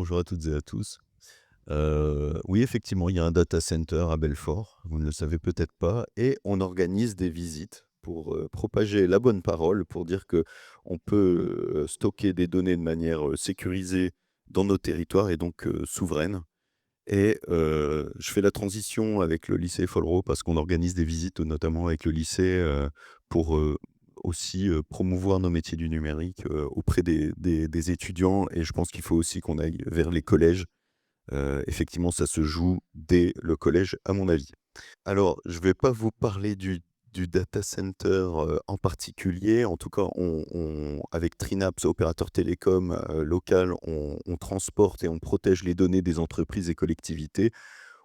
bonjour à toutes et à tous. Oui, effectivement, il y a un data center à Belfort, vous ne le savez peut-être pas et on organise des visites pour, propager la bonne parole, pour dire que on peut, stocker des données de manière, sécurisée dans nos territoires et donc, souveraine et je fais la transition avec le lycée Follereau parce qu'on organise des visites, notamment avec le lycée, pour, aussi, promouvoir nos métiers du numérique, auprès des étudiants et je pense qu'il faut aussi qu'on aille vers les collèges. Effectivement, ça se joue dès le collège, à mon avis. Alors, je vais pas vous parler du data center, en particulier. En tout cas, on avec Trinaps, opérateur télécom, local, on transporte et on protège les données des entreprises et collectivités.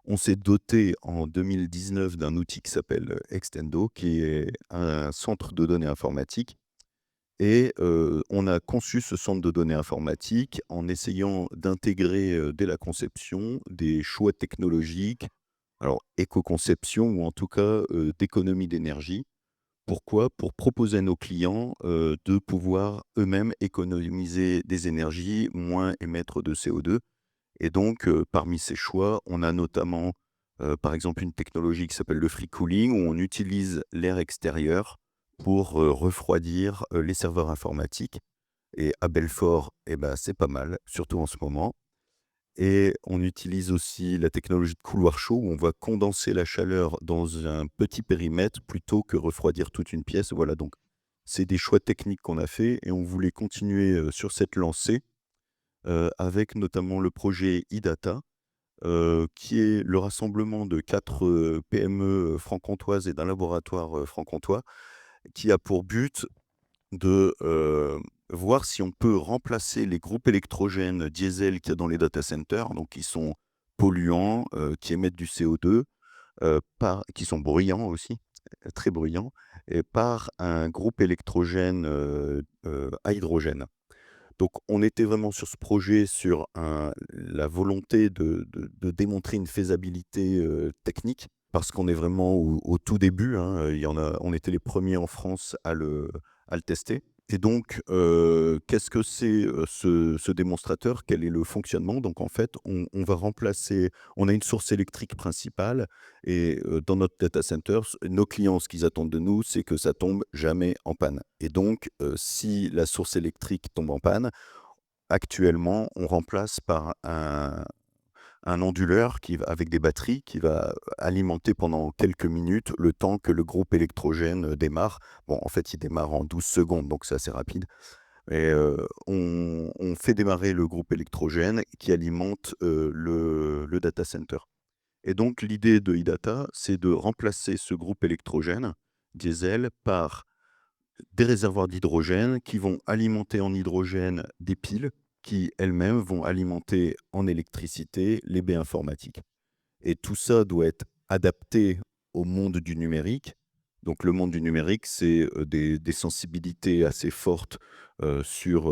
On s'est doté en 2019 d'un outil qui s'appelle, Extendo, qui est un centre de données informatiques et on a conçu ce centre de données informatiques en essayant d'intégrer, dès la conception, des choix technologiques, alors éco-conception ou en tout cas, d'économie d'énergie. Pourquoi? Pour proposer à nos clients, de pouvoir eux-mêmes économiser des énergies, moins émettre de CO2 et donc parmi ces choix, on a notamment, par exemple, une technologie qui s'appelle le free cooling où on utilise l'air extérieur pour, refroidir, les serveurs informatiques et à Belfort et ben c'est pas mal, surtout en ce moment et on utilise aussi la technologie de couloir chaud où on va condenser la chaleur dans un petit périmètre plutôt que refroidir toute une pièce. Voilà, donc c'est des choix techniques qu'on a fait et on voulait continuer, sur cette lancée, avec notamment le projet iData, qui est le rassemblement de 4 PME, franc-comtoises et d'un laboratoire, franc-comtois, qui a pour but de, voir si on peut remplacer les groupes électrogènes diesel qu'il y a dans les data centers, donc qui sont polluants, qui émettent du CO2, par qui sont bruyants aussi, très bruyants et par un groupe électrogène, à hydrogène. Donc on était vraiment sur ce projet, sur la volonté de démontrer une faisabilité, technique, parce qu'on est vraiment au tout début, hein, il y en a on était les premiers en France à le tester et donc qu'est-ce que c'est, ce démonstrateur? Quel est le fonctionnement? Donc en fait, on va remplacer on a une source électrique principale et dans notre data center, nos clients, ce qu'ils attendent de nous, c'est que ça tombe jamais en panne et donc si la source électrique tombe en panne, actuellement, on remplace par un onduleur qui va avec des batteries, qui va alimenter pendant quelques minutes, le temps que le groupe électrogène, démarre. Bon, en fait, il démarre en 12 secondes, donc c'est assez rapide et on fait démarrer le groupe électrogène qui alimente, le data center et donc l'idée de iData, c'est de remplacer ce groupe électrogène diesel par des réservoirs d'hydrogène qui vont alimenter en hydrogène des piles qui, elles-mêmes, vont alimenter en électricité les baies informatiques et tout ça doit être adapté au monde du numérique. Donc le monde du numérique, c'est, des sensibilités assez fortes, sur,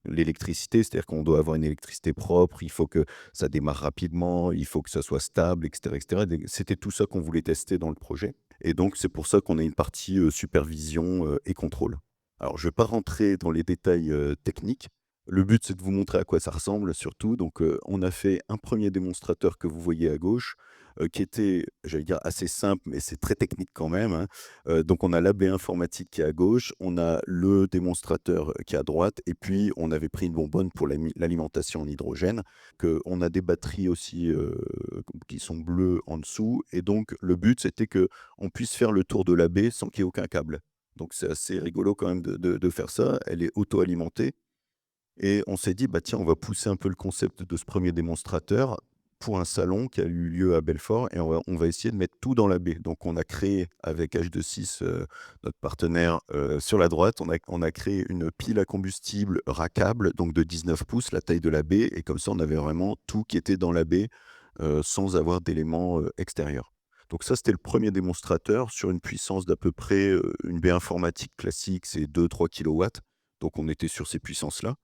l'électricité. C'est-à-dire qu'on doit avoir une électricité propre, il faut que ça démarre rapidement, il faut que ça soit stable et cetera. Des C'était tout ça qu'on voulait tester dans le projet et donc c'est pour ça qu'on a une partie, supervision, et contrôle. Alors je ne vais pas rentrer dans les détails, techniques. Le but, c'est de vous montrer à quoi ça ressemble surtout. Donc, on a fait un premier démonstrateur que vous voyez à gauche, qui était, j'allais dire assez simple, mais c'est très technique quand même, hein. Donc on a l'AB informatique qui est à gauche, on a le démonstrateur, qui est à droite et puis on avait pris une bonbonne pour l'alimentation en hydrogène, on a des batteries aussi, qui sont bleues en dessous et donc le but, c'était que on puisse faire le tour de l'AB sans qu'il y ait aucun câble. Donc c'est assez rigolo quand même de faire ça. Elle est auto-alimentée et on s'est dit: «Bah, tiens, on va pousser un peu le concept de ce premier démonstrateur pour un salon qui a eu lieu à Belfort et on va essayer de mettre tout dans la baie». Donc on a créé avec H2Sys, notre partenaire, sur la droite, on a créé une pile à combustible rackable, donc de 19 pouces, la taille de la baie et comme ça, on avait vraiment tout qui était dans la baie, sans avoir d'éléments, extérieurs. Donc ça, c'était le premier démonstrateur sur une puissance d'à peu près, une baie informatique classique, c'est 2-3 kilowatts. Donc on était sur ces puissances-là.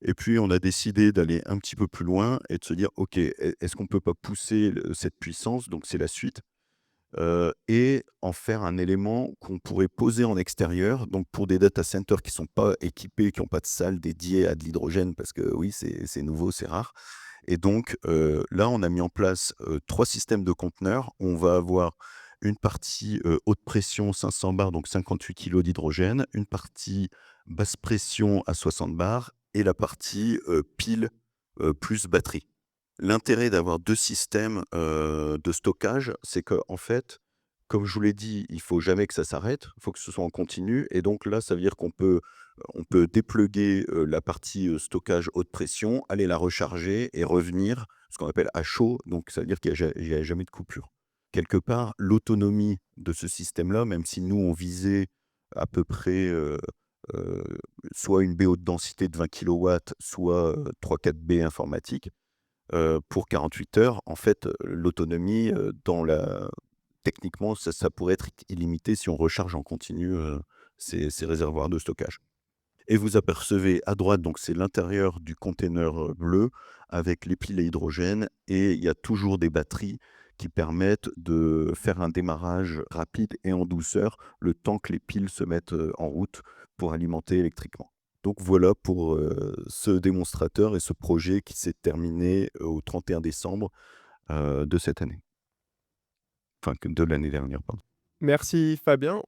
Et puis on a décidé d'aller un petit peu plus loin et de se dire: «OK, est-ce qu'on peut pas pousser cette puissance?» Donc c'est la suite. et en faire un élément qu'on pourrait poser en extérieur. Donc pour des data centers qui sont pas équipés, qui ont pas de salle dédiée à de l'hydrogène parce que oui, c'est nouveau, c'est rare et donc là, on a mis en place, 3 systèmes de conteneurs. On va avoir une partie, haute pression 500 bars, donc 58 kilogrammes d'hydrogène, une partie basse pression à 60 bars et la partie, pile, plus batterie. L'intérêt d'avoir 2 systèmes, de stockage, c'est qu'en fait, comme je vous l'ai dit, il faut jamais que ça s'arrête, il faut que ce soit en continu et donc là, ça veut dire qu'on peut dépluguer, la partie, stockage haute pression, aller la recharger et revenir, ce qu'on appelle à chaud, donc ça veut dire qu'il y a jamais de coupure. Quelque part, l'autonomie de ce système-là, même si nous on visait à peu près, heu, soit une baie haute densité de 20 kilowatts, soit, 3-4 baies informatiques, pour 48 heures, en fait, l'autonomie, techniquement, ça pourrait être illimité si on recharge en continu, ces réservoirs de stockage et vous apercevez à droite, donc c'est l'intérieur du container, bleu avec les piles à hydrogène et il y a toujours des batteries qui permettent de faire un démarrage rapide et en douceur, le temps que les piles se mettent, en route pour alimenter électriquement. Donc voilà pour, ce démonstrateur et ce projet qui s'est terminé, au 31 décembre, de cette année. Enfin que de l'année dernière, pardon. Merci Fabien.